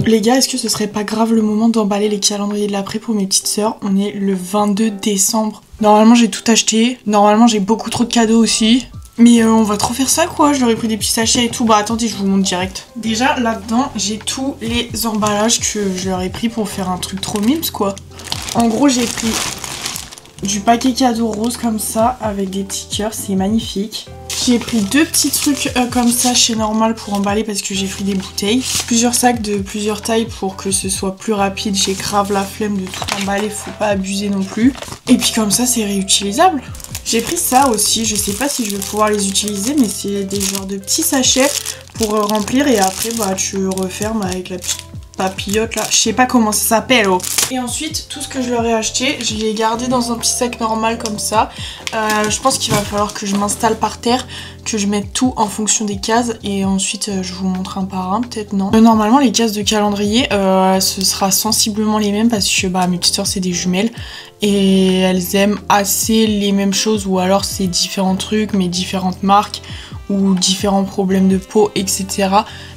Les gars, est-ce que ce serait pas grave le moment d'emballer les calendriers de l'après pour mes petites sœurs? On est le 22 décembre. Normalement j'ai tout acheté. Normalement j'ai beaucoup trop de cadeaux aussi. Mais on va trop faire ça quoi, je leur ai pris des petits sachets et tout. Bah attendez, je vous montre direct. Déjà là-dedans, j'ai tous les emballages que je leur ai pris pour faire un truc trop mimes quoi. En gros, j'ai pris du paquet cadeau rose comme ça avec des petits cœurs, c'est magnifique. J'ai pris deux petits trucs comme ça chez Normal pour emballer parce que j'ai pris des bouteilles. Plusieurs sacs de plusieurs tailles pour que ce soit plus rapide. J'ai grave la flemme de tout emballer, faut pas abuser non plus. Et puis comme ça, c'est réutilisable. J'ai pris ça aussi, je sais pas si je vais pouvoir les utiliser, mais c'est des genres de petits sachets pour remplir et après bah tu refermes avec la petite papillote là, je sais pas comment ça s'appelle. Oh. Et ensuite tout ce que je leur ai acheté, je l'ai gardé dans un petit sac normal comme ça. Je pense qu'il va falloir que je m'installe par terre, que je mette tout en fonction des cases et ensuite je vous montre un par un, peut-être non. Normalement les cases de calendrier ce sera sensiblement les mêmes parce que bah mes petites soeurs c'est des jumelles et elles aiment assez les mêmes choses ou alors c'est différents trucs mais différentes marques ou différents problèmes de peau, etc.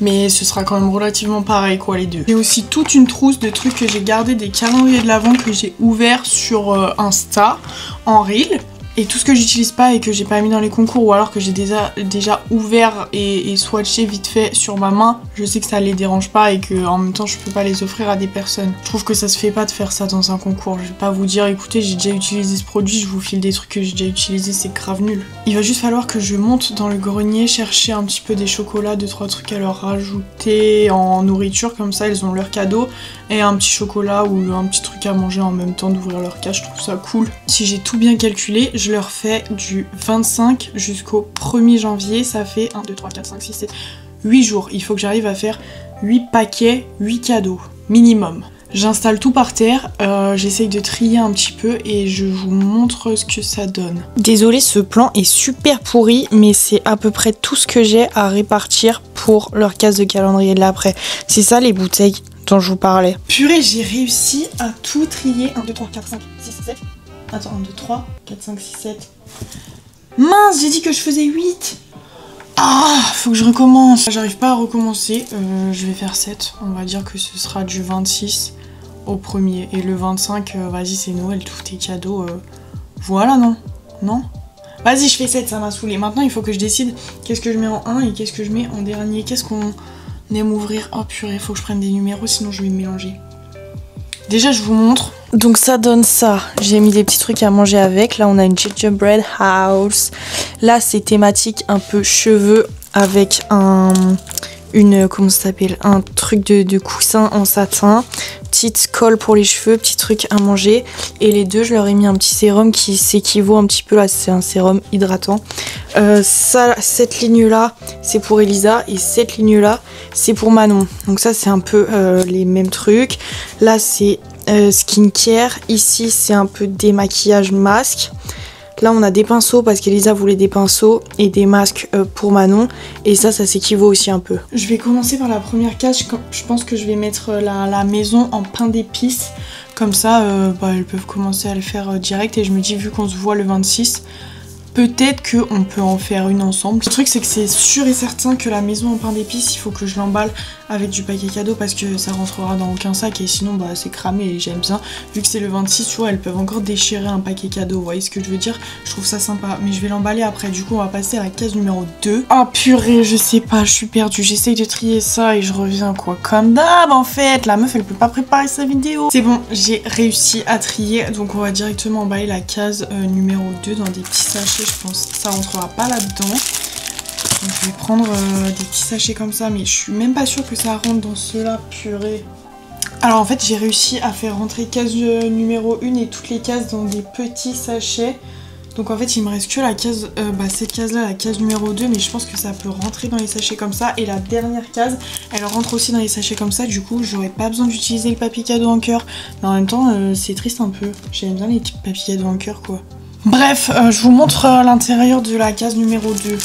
Mais ce sera quand même relativement pareil quoi les deux. J'ai aussi toute une trousse de trucs que j'ai gardé, des calendriers de l'Avent que j'ai ouverts sur Insta en reel. Et tout ce que j'utilise pas et que j'ai pas mis dans les concours ou alors que j'ai déjà ouvert et swatché vite fait sur ma main, je sais que ça les dérange pas et que en même temps je peux pas les offrir à des personnes. Je trouve que ça se fait pas de faire ça dans un concours. Je vais pas vous dire écoutez j'ai déjà utilisé ce produit, je vous file des trucs que j'ai déjà utilisés, c'est grave nul. Il va juste falloir que je monte dans le grenier chercher un petit peu des chocolats, 2-3 trucs à leur rajouter en nourriture, comme ça elles ont leur cadeau et un petit chocolat ou un petit truc à manger en même temps d'ouvrir leur cache, je trouve ça cool. Si j'ai tout bien calculé, je leur fais du 25 jusqu'au 1er janvier, ça fait 1, 2, 3, 4, 5, 6, 7, 8 jours. Il faut que j'arrive à faire 8 paquets, 8 cadeaux, minimum. J'installe tout par terre, j'essaye de trier un petit peu et je vous montre ce que ça donne. Désolée, ce plan est super pourri, mais c'est à peu près tout ce que j'ai à répartir pour leur case de calendrier de l'après. C'est ça les bouteilles dont je vous parlais. Purée, j'ai réussi à tout trier. 1, 2, 3, 4, 5, 6, 7... Attends, 1, 2, 3, 4, 5, 6, 7... Mince, j'ai dit que je faisais 8. Ah, faut que je recommence. J'arrive pas à recommencer, je vais faire 7. On va dire que ce sera du 26 au 1er. Et le 25, vas-y, c'est Noël, tous tes cadeaux. Voilà, non? Non? Vas-y, je fais 7, ça m'a saoulé. Maintenant, il faut que je décide qu'est-ce que je mets en 1 et qu'est-ce que je mets en dernier. Qu'est-ce qu'on aime ouvrir? Oh purée, faut que je prenne des numéros, sinon je vais me mélanger. Déjà, je vous montre. Donc ça donne ça. J'ai mis des petits trucs à manger avec. Là, on a une gingerbread house. Là, c'est thématique un peu cheveux avec comment ça s'appelle, un truc de coussin en satin, petite colle pour les cheveux, petit truc à manger. Et les deux, je leur ai mis un petit sérum qui s'équivaut un petit peu là, c'est un sérum hydratant. Cette ligne là, c'est pour Elisa et cette ligne là, c'est pour Manon. Donc ça, c'est un peu les mêmes trucs. Là, c'est skincare. Ici, c'est un peu démaquillage masque. Là, on a des pinceaux parce qu'Elisa voulait des pinceaux et des masques pour Manon. Et ça s'équivaut aussi un peu. Je vais commencer par la première case. Je pense que je vais mettre la maison en pain d'épices. Comme ça, elles peuvent commencer à le faire direct. Et je me dis, vu qu'on se voit le 26, peut-être qu'on peut en faire une ensemble. Le truc, c'est que c'est sûr et certain que la maison en pain d'épices, il faut que je l'emballe avec du paquet cadeau parce que ça rentrera dans aucun sac et sinon c'est cramé et j'aime bien. Vu que c'est le 26, tu vois, elles peuvent encore déchirer un paquet cadeau. Vous voyez ce que je veux dire? Je trouve ça sympa. Mais je vais l'emballer après. Du coup, on va passer à la case numéro 2. Oh purée, je sais pas, je suis perdue. J'essaye de trier ça et je reviens quoi. Comme d'hab en fait. La meuf, elle peut pas préparer sa vidéo. C'est bon, j'ai réussi à trier. Donc on va directement emballer la case numéro 2 dans des petits sachets. Je pense que ça rentrera pas là-dedans. Donc je vais prendre des petits sachets comme ça, mais je suis même pas sûre que ça rentre dans ceux-là, purée. Alors en fait j'ai réussi à faire rentrer case numéro 1 et toutes les cases dans des petits sachets. Donc en fait il me reste que la case, cette case-là, la case numéro 2, mais je pense que ça peut rentrer dans les sachets comme ça. Et la dernière case, elle rentre aussi dans les sachets comme ça, du coup j'aurais pas besoin d'utiliser le papier cadeau en cœur. Mais en même temps c'est triste un peu, j'aime bien les petits papiers cadeaux en cœur quoi. Bref, je vous montre l'intérieur de la case numéro 2.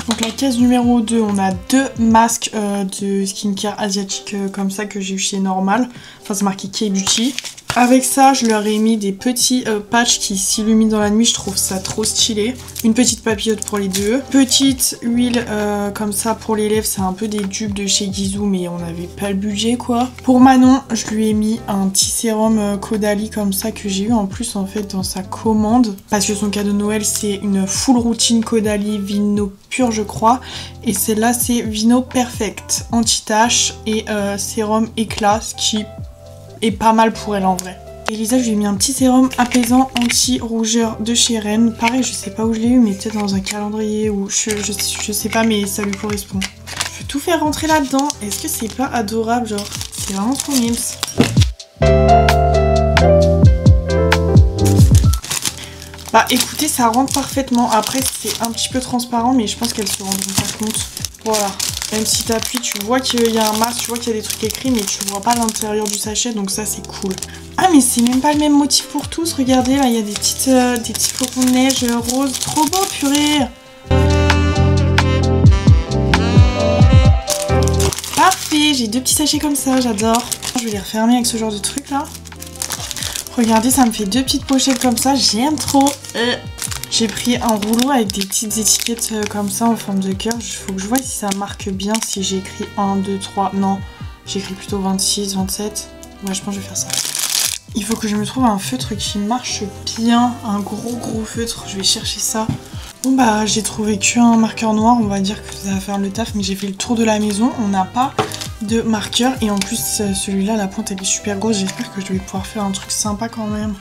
Donc la case numéro 2, on a deux masques de skincare asiatique comme ça que j'ai eu chez Normal. Enfin c'est marqué K-Beauty. Avec ça, je leur ai mis des petits patchs qui s'illuminent dans la nuit, je trouve ça trop stylé. Une petite papillote pour les deux. Petite huile comme ça pour les lèvres, c'est un peu des dupes de chez Gisou, mais on n'avait pas le budget quoi. Pour Manon, je lui ai mis un petit sérum Caudalie comme ça que j'ai eu en plus en fait dans sa commande. Parce que son cadeau de Noël, c'est une full routine Caudalie Vino Pur je crois. Et celle-là, c'est Vino Perfect, anti-tache et sérum éclat, ce qui est pas mal pour elle en vrai. Elisa, je lui ai mis un petit sérum apaisant anti-rougeur de chez Rennes. Pareil, je sais pas où je l'ai eu, mais peut-être dans un calendrier ou je sais pas, mais ça lui correspond. Je peux tout faire rentrer là-dedans. Est-ce que c'est pas adorable, genre? C'est vraiment trop mimes. Bah écoutez, ça rentre parfaitement. Après, c'est un petit peu transparent, mais je pense qu'elles se rendront pas compte. Voilà. Même si t'appuies, tu vois qu'il y a un masque, tu vois qu'il y a des trucs écrits, mais tu vois pas l'intérieur du sachet, donc ça c'est cool. Ah mais c'est même pas le même motif pour tous, regardez là, il y a des petits flocons de neige roses, trop beau purée. Parfait, j'ai deux petits sachets comme ça, j'adore. Je vais les refermer avec ce genre de truc là. Regardez, ça me fait deux petites pochettes comme ça, j'aime trop. J'ai pris un rouleau avec des petites étiquettes comme ça en forme de cœur. Il faut que je vois si ça marque bien, si j'ai écrit 1, 2, 3. Non, j'ai écrit plutôt 26, 27. Ouais, je pense que je vais faire ça. Il faut que je me trouve un feutre qui marche bien. Un gros feutre. Je vais chercher ça. Bon bah, j'ai trouvé qu'un marqueur noir. On va dire que ça va faire le taf. Mais j'ai fait le tour de la maison. On n'a pas de marqueur. Et en plus, celui-là, la pointe, elle est super grosse. J'espère que je vais pouvoir faire un truc sympa quand même.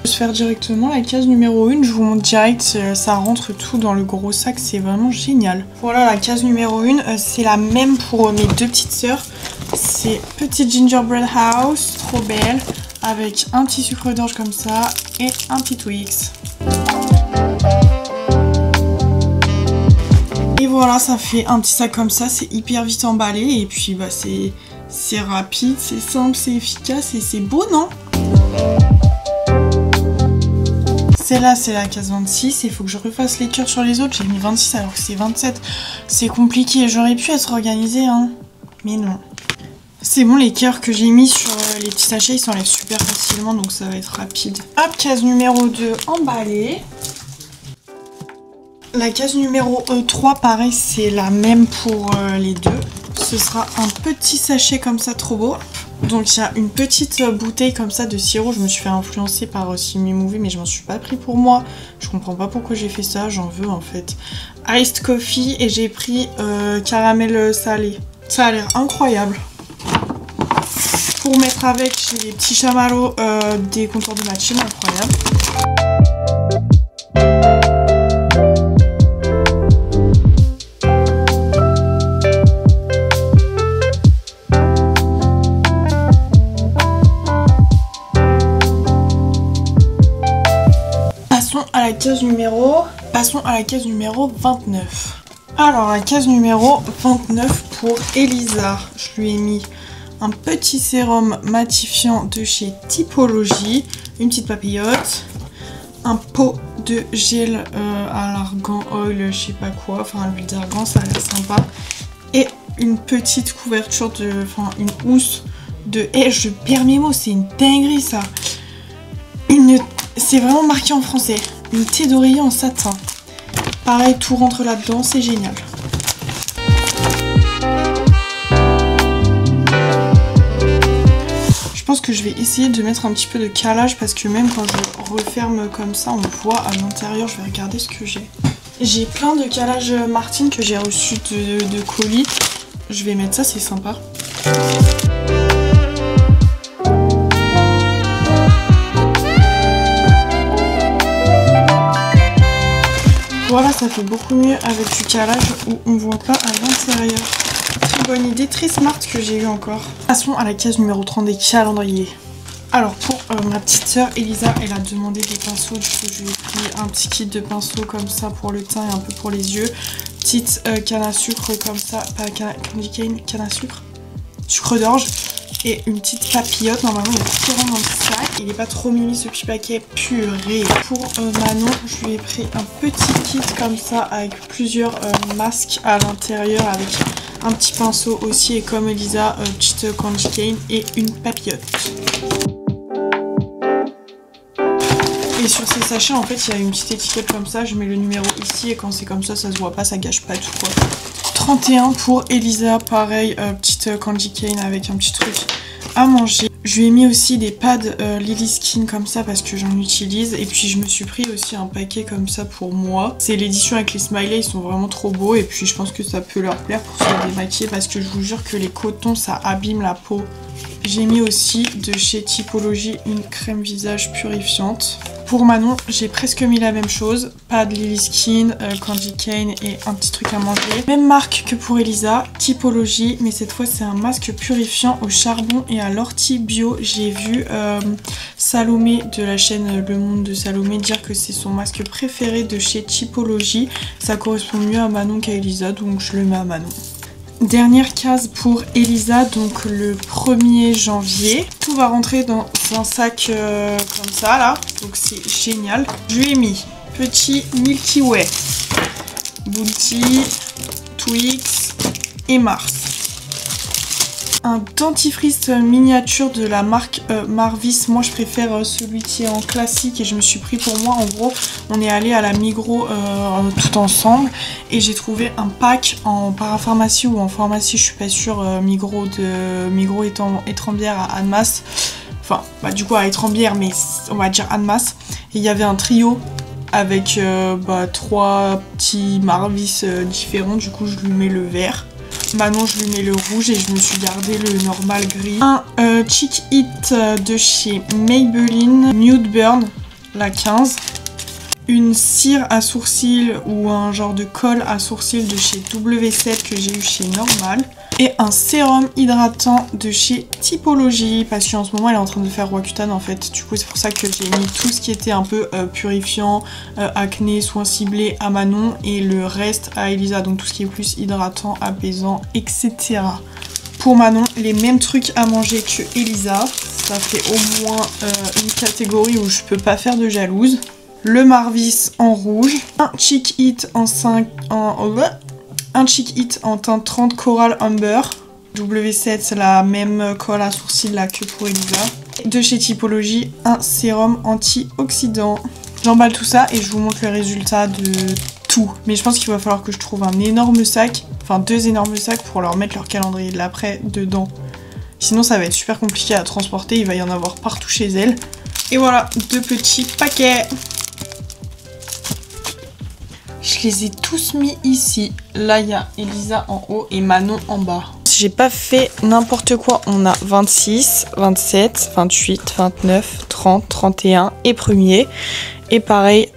Je vais faire directement la case numéro 1, je vous montre direct, ça rentre tout dans le gros sac, c'est vraiment génial. Voilà la case numéro 1, c'est la même pour mes deux petites sœurs. C'est petite gingerbread house, trop belle, avec un petit sucre d'orge comme ça et un petit Twix. Et voilà, ça fait un petit sac comme ça, c'est hyper vite emballé et puis bah c'est rapide, c'est simple, c'est efficace et c'est beau, non ? Celle-là, c'est la case 26, il faut que je refasse les cœurs sur les autres. J'ai mis 26 alors que c'est 27. C'est compliqué, j'aurais pu être organisée, hein. Mais non. C'est bon, les cœurs que j'ai mis sur les petits sachets, ils s'enlèvent super facilement, donc ça va être rapide. Hop, case numéro 2 emballée. La case numéro 3, pareil, c'est la même pour les deux. Ce sera un petit sachet comme ça, trop beau. Donc il y a une petite bouteille comme ça de sirop, je me suis fait influencer par Simi Movie mais je m'en suis pas pris pour moi. Je comprends pas pourquoi j'ai fait ça, j'en veux en fait. Iced coffee et j'ai pris caramel salé. Ça a l'air incroyable. Pour mettre avec, j'ai des petits chamallows des contours de matching, incroyable. Passons à la case numéro 29. Alors la case numéro 29 pour Elisa. Je lui ai mis un petit sérum matifiant de chez Typologie, une petite papillote, un pot de gel à l'argan oil, je sais pas quoi, enfin l'huile d'argan, ça a l'air sympa, et une petite couverture de, enfin une housse de, je perds mes mots, c'est une dinguerie ça. C'est vraiment marqué en français. Une thé d'oreiller en satin. Pareil, tout rentre là-dedans, c'est génial. Je pense que je vais essayer de mettre un petit peu de calage parce que même quand je referme comme ça, on voit à l'intérieur. Je vais regarder ce que j'ai. J'ai plein de calage Martine que j'ai reçu de colis. Je vais mettre ça, c'est sympa. Voilà, ça fait beaucoup mieux avec du calage où on voit pas à l'intérieur. Très bonne idée, très smart que j'ai eu encore. Passons à la case numéro 30 des calendriers. Alors pour ma petite sœur Elisa, elle a demandé des pinceaux, du coup je lui ai pris un petit kit de pinceaux comme ça pour le teint et un peu pour les yeux. Petite canne à sucre comme ça, pas canne à sucre, sucre d'orge. Et une petite papillote, normalement il y a tout qui rentre dans le sac. Il n'est pas trop mimi ce petit paquet, purée. Pour Manon, je lui ai pris un petit kit comme ça avec plusieurs masques à l'intérieur avec un petit pinceau aussi. Et comme Elisa, petite candy cane et une papillote. Et sur ces sachets, en fait, il y a une petite étiquette comme ça. Je mets le numéro ici et quand c'est comme ça se voit pas, ça gâche pas tout quoi. 31 pour Elisa, pareil, petite candy cane avec un petit truc à manger. Je lui ai mis aussi des pads Lily Skin comme ça parce que j'en utilise. Et puis je me suis pris aussi un paquet comme ça pour moi. C'est l'édition avec les smileys, ils sont vraiment trop beaux. Et puis je pense que ça peut leur plaire pour se démaquiller parce que je vous jure que les cotons ça abîme la peau. J'ai mis aussi de chez Typologie une crème visage purifiante. Pour Manon, j'ai presque mis la même chose. Pad Lily Skin, Candy Cane et un petit truc à manger. Même marque que pour Elisa, Typologie, mais cette fois c'est un masque purifiant au charbon et à l'ortie bio. J'ai vu Salomé de la chaîne Le Monde de Salomé dire que c'est son masque préféré de chez Typologie. Ça correspond mieux à Manon qu'à Elisa, donc je le mets à Manon. Dernière case pour Elisa, donc le 1er janvier. Tout va rentrer dans un sac comme ça là, donc c'est génial. Je lui ai mis petit Milky Way, Bounty, Twix et Mars. Un dentifrice miniature de la marque Marvis. Moi je préfère celui qui est en classique et je me suis pris pour moi. En gros on est allé à la Migros tout ensemble et j'ai trouvé un pack en parapharmacie ou en pharmacie, je suis pas sûre, Migros Étrembières à Annemasse. Enfin bah du coup à Étrembières mais on va dire Annemasse. Et il y avait un trio avec 3 petits Marvis différents, du coup je lui mets le vert. Manon je lui mets le rouge et je me suis gardé le normal gris. Un Cheek It de chez Maybelline, Nude Burn, la 15. Une cire à sourcils ou un genre de colle à sourcils de chez W7 que j'ai eu chez Normal. Et un sérum hydratant de chez Typologie parce qu'en ce moment elle est en train de faire Roaccutane en fait. Du coup c'est pour ça que j'ai mis tout ce qui était un peu purifiant, acné, soins ciblés à Manon et le reste à Elisa. Donc tout ce qui est plus hydratant, apaisant, etc. Pour Manon, les mêmes trucs à manger que Elisa. Ça fait au moins une catégorie où je peux pas faire de jalouse. Le Marvis en rouge. Un Cheek It en 5... Un Cheek It en teinte 30 Coral Amber. W7, c'est la même colle à sourcils là que pour Elisa. De chez Typologie, un sérum antioxydant. J'emballe tout ça et je vous montre le résultat de tout. Mais je pense qu'il va falloir que je trouve un énorme sac, enfin 2 énormes sacs pour leur mettre leur calendrier de l'après dedans. Sinon ça va être super compliqué à transporter, il va y en avoir partout chez elle. Et voilà, 2 petits paquets. Je les ai tous mis ici. Là, il y a Elisa en haut et Manon en bas. J'ai pas fait n'importe quoi. On a 26, 27, 28, 29, 30, 31 et 1er. Et pareil,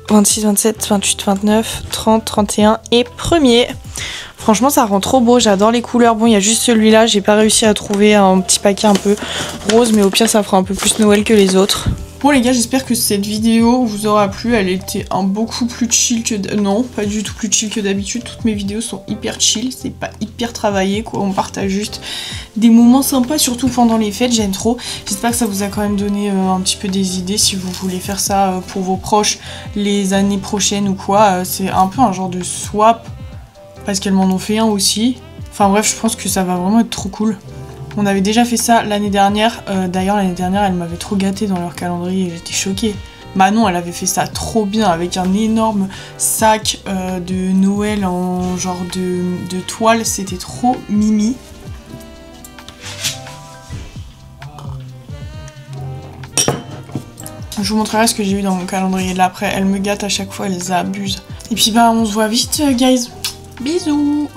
26, 27, 28, 29, 30, 31 et 1er. Franchement, ça rend trop beau. J'adore les couleurs. Bon, il y a juste celui-là. J'ai pas réussi à trouver un petit paquet un peu rose. Mais au pire, ça fera un peu plus Noël que les autres. Bon les gars, j'espère que cette vidéo vous aura plu. Elle était beaucoup plus chill que... Non, pas du tout plus chill que d'habitude. Toutes mes vidéos sont hyper chill. C'est pas hyper travaillé quoi. On partage juste des moments sympas, surtout pendant les fêtes. J'aime trop. J'espère que ça vous a quand même donné un petit peu des idées si vous voulez faire ça pour vos proches les années prochaines ou quoi. C'est un peu un genre de swap parce qu'elles m'en ont fait un aussi. Enfin bref, je pense que ça va vraiment être trop cool. On avait déjà fait ça l'année dernière. D'ailleurs, l'année dernière, elle m'avait trop gâtée dans leur calendrier et j'étais choquée. Manon, elle avait fait ça trop bien avec un énorme sac de Noël en genre de toile. C'était trop mimi. Je vous montrerai ce que j'ai eu dans mon calendrier de l'après. Elle me gâte à chaque fois, elle abuse. Et puis bah, on se voit vite, guys. Bisous!